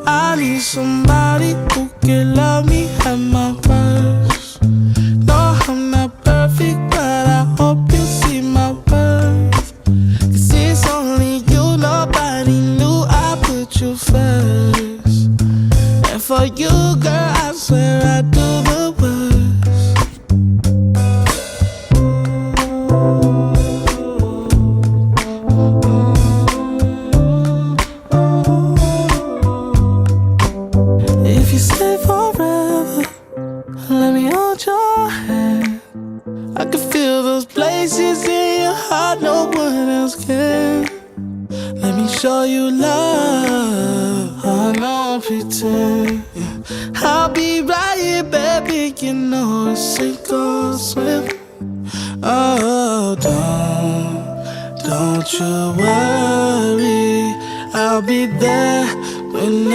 I need somebody who can love me at my worst. No, I'm not perfect, but I hope you see my worth. 'Cause it's only you, nobody knew I put you first. And for you, girl, I swear I do the worst. If you stay forever, let me hold your hand. I can feel those places in your heart no one else can. Let me show you love, I don't pretend. I'll be right here, baby, you know it's sink or swim. Oh, don't you worry, I'll be there when